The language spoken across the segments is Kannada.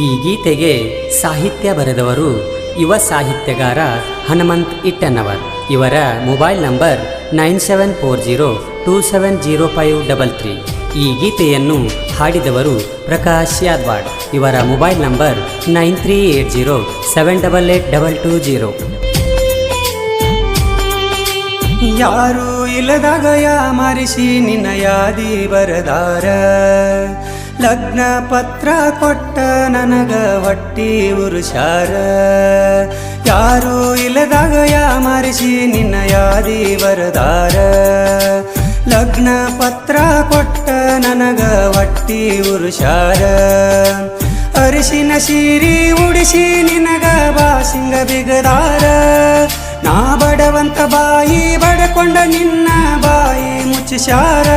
ಈ ಗೀತೆಗೆ ಸಾಹಿತ್ಯ ಬರೆದವರು ಯುವ ಸಾಹಿತ್ಯಗಾರ ಹನುಮಂತ್ ಇಟ್ಟನ್ನವರ್. ಇವರ ಮೊಬೈಲ್ ನಂಬರ್ 9740270533. ಈ ಗೀತೆಯನ್ನು ಹಾಡಿದವರು ಪ್ರಕಾಶ್ ಯಾದ್ವಾಡ್. ಇವರ ಮೊಬೈಲ್ ನಂಬರ್ 9380788220. ಯಾರು ಇಲ್ಲದಾಗ ಯಾಮರಿಸಿ ನಿನ್ನ ಯಾದಿ ಬರದಾರ, ಲಗ್ನ ಪತ್ರ ಕೊಟ್ಟ ನನಗ ಹೊಟ್ಟಿ ಉರುಷಾರ. ಯಾರು ಇಲ್ಲದಾಗ ಯಾಮರಿಸಿ ನಿನ್ನ ಯಾದಿ ಬರದಾರ, ಲಗ್ನ ಪತ್ರ ಕೊಟ್ಟ ನನಗ ಹೊಟ್ಟಿ ಉರುಷಾರ. ಅರಿಶಿನ ಸೀರಿ ಉಡಿಸಿ ನಿನಗ ಬಾಸಿಂಗ ಬಿಗದಾರ, ನಾ ಬಡವಂತ ಬಾಯಿ ಬಡಕೊಂಡ ನಿನ್ನ ಬಾಯಿ ಮುಚ್ಚಿಸಾರ.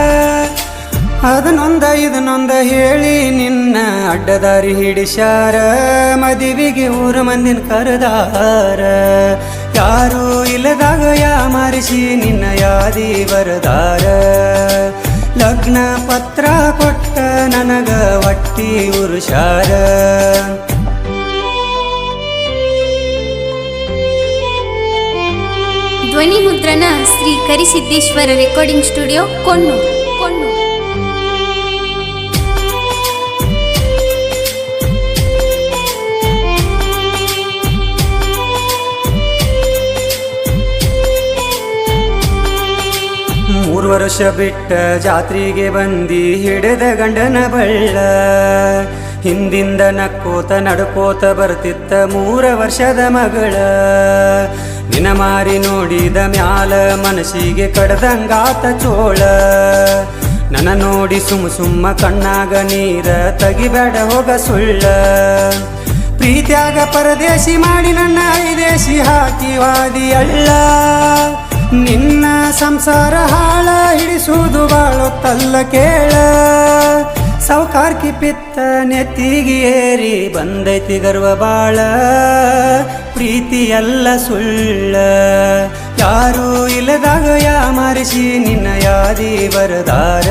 ಅದನ್ನೊಂದ ಇದನ್ನೊಂದ ಹೇಳಿ ನಿನ್ನ ಅಡ್ಡದಾರಿ ಹಿಡಿಸ್ಯಾರ, ಮದುವೆಗೆ ಊರ ಮಂದಿನ ಕರೆದಾರ. ಯಾರು ಇಲ್ಲದಾಗ ಯಾಮರಿಸಿ ನಿನ್ನ ಯಾದಿ ಬರದಾರ, ಲಗ್ನ ಪತ್ರ ಕೊಟ್ಟ ನನಗ ಹೊಟ್ಟಿ ಉರುಷಾರ. ಧ್ವನಿ ಮುದ್ರಣ ಶ್ರೀ ಕರಿಸಿದ್ದೇಶ್ವರ ರೆಕಾರ್ಡಿಂಗ್ ಸ್ಟುಡಿಯೋ, ಕೊಣ್ಣೂರು. 3 ವರ್ಷ ಬಿಟ್ಟ ಜಾತ್ರೆಗೆ ಬಂದಿ ಹಿಡಿದ ಗಂಡನ ಬಳ್ಳ, ಹಿಂದಿಂದ ನಕ್ಕೋತ ನಡ್ಕೋತ ಬರ್ತಿತ್ತ 3 ವರ್ಷದ ಮಗಳ. ನಿನ ಮಾರಿ ನೋಡಿದ ಮ್ಯಾಲ ಮನಸ್ಸಿಗೆ ಕಡದಂಗಾತ ಚೋಳ, ನನ್ನ ನೋಡಿ ಸುಮ್ಮ ಕಣ್ಣಾಗ ನೀರ ತೆಗಿಬೇಡ ಹೋಗ ಸುಳ್ಳ. ಪ್ರೀತ್ಯಾಗ ಪರದೇಶಿ ಮಾಡಿ ನನ್ನ ಐದೇಶಿ ಹಾಕಿ ವಾದಿ ಅಳ್ಳ, ನಿನ್ನ ಸಂಸಾರ ಹಾಳ ಹಿಡಿಸುವುದು ಬಾಳೊತ್ತಲ್ಲ ಕೇಳ. ಸೌಕಾರ್ಕಿ ಪಿತ್ತ ನೆತ್ತಿಗೆ ಏರಿ ಬಂದೈತಿ ಗರ್ವ ಬಾಳ, ಪ್ರೀತಿಯಲ್ಲ ಸುಳ್ಳ. ಯಾರು ಇಲ್ಲದಾಗ ಯಾಮರಿಸಿ ನಿನ್ನ ಯಾದಿ ಬರದಾರ,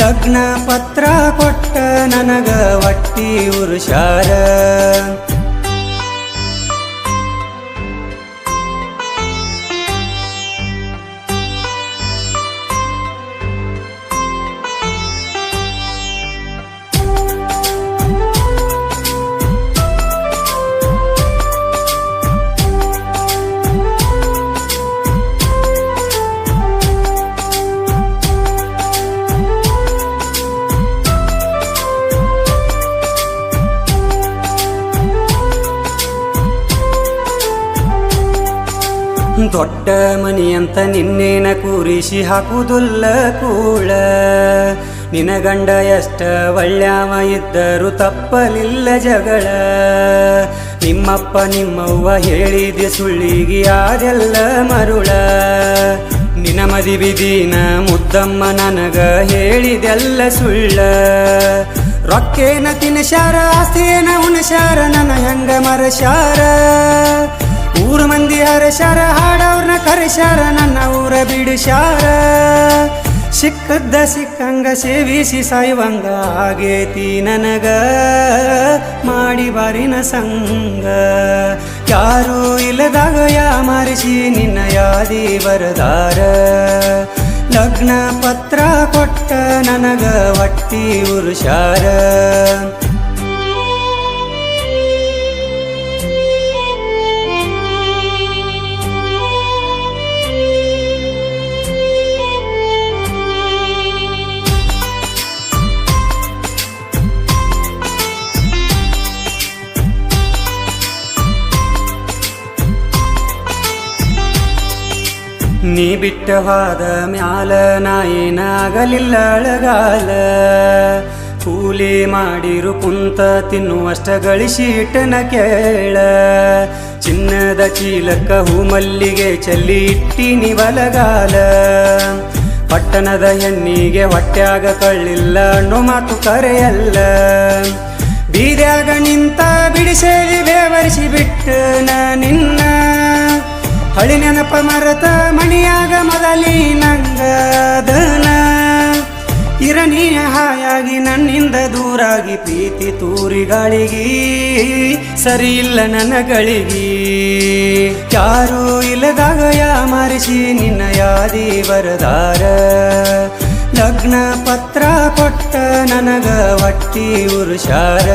ಲಗ್ನ ಪತ್ರ ಕೊಟ್ಟ ನನಗ ಹೊಟ್ಟಿ ಉರುಷಾರ. ದೊಡ್ಡ ಮನಿಯಂತ ನಿನ್ನೇನ ಕೂರಿಸಿ ಹಾಕುವುದಿಲ್ಲ ಕೂಳ, ನಿನ ಗಂಡ ಎಷ್ಟ ಒಳ್ಳ್ಯಾವ ಇದ್ದರೂ ತಪ್ಪಲಿಲ್ಲ ಜಗಳ. ನಿಮ್ಮಪ್ಪ ನಿಮ್ಮವ್ವ ಹೇಳಿದೆ ಸುಳ್ಳಿಗೆ ಅದೆಲ್ಲ ಮರುಳ, ನಿನ ಮದುವೆ ದಿನ ಮುದ್ದಮ್ಮ ನನಗ ಹೇಳಿದೆಲ್ಲ ಸುಳ್ಳ. ರೊಕ್ಕೇನ ತಿನ್ಸಾರ ಆಸ್ತಿಯೇನ ಉಣಸಾರ ನನ್ನ ಹೆಂಗ ಮರಸಾರ. ಊರ ಮಂದಿ ಹರಸಾರ ಹಾಡವ್ರನ್ನ ಕರೆಸಾರ ನನ್ನ ಊರ ಬಿಡಿಸಾರ. ಸಿಕ್ಕದ್ದ ಸಿಕ್ಕಂಗ ಸೇವಿಸಿ ಸಾಯುವಂಗ ಆಗೇತಿ ನನಗ ಮಾಡಿ ಬಾರಿನ ಸಂಗ. ಯಾರು ಇಲ್ಲದಾಗ ಯಾಮರಿಸಿ ನಿನ್ನ ಯಾದಿ ಬರದಾರ, ಲಗ್ನ ಪತ್ರ ಕೊಟ್ಟ ನನಗ ಹೊಟ್ಟಿ ಉರುಷಾರ. ನೀ ಬಿಟ್ಟವಾದ ಮ್ಯಾಲ ನಾಯೇನಾಗಲಿಲ್ಲ ಅಳಗಾಲ, ಕೂಲಿ ಮಾಡಿರು ಕುಂತ ತಿನ್ನುವಷ್ಟ ಗಳಿಸಿಟ್ಟನ ಕೇಳ. ಚಿನ್ನದ ಚೀಲಕ್ಕ ಹೂ ಮಲ್ಲಿಗೆ ಚೆಲ್ಲಿ ಇಟ್ಟಿನಿ ಬಲಗಾಲ, ಪಟ್ಟಣದ ಹೆಣ್ಣಿಗೆ ಹೊಟ್ಯಾಗ ಕಳ್ಳಿಲ್ಲ ಅನ್ನೋ ಮಾತು ಕರೆಯಲ್ಲ. ಬೀದ್ಯಾಗ ನಿಂತ ಬಿಡಿಸೇರಿ ಬೇವರಿಸಿ ಬಿಟ್ಟು ನಿನ್ನ, ಹಳಿ ನೆನಪ ಮರತ ಮಣಿಯಾಗ ಮೊದಲಿ ನಂಗದನ. ಇರನೀಯ ಹಾಯಾಗಿ ನನ್ನಿಂದ ದೂರಾಗಿ ಪ್ರೀತಿ ತೂರಿಗಳಿಗಿ ಸರಿ ಇಲ್ಲ ನನ್ನ ಗಳಿಗಿ ಯಾರು ಇಲ್ಲದಾಗ ಯಾಮರಿಸಿ ನಿನ್ನ ಯಾದಿ ಬರದಾರ ಲಗ್ನ ಪತ್ರ ಕೊಟ್ಟ ನನಗ ಒಟ್ಟಿ ಉರುಷಾರ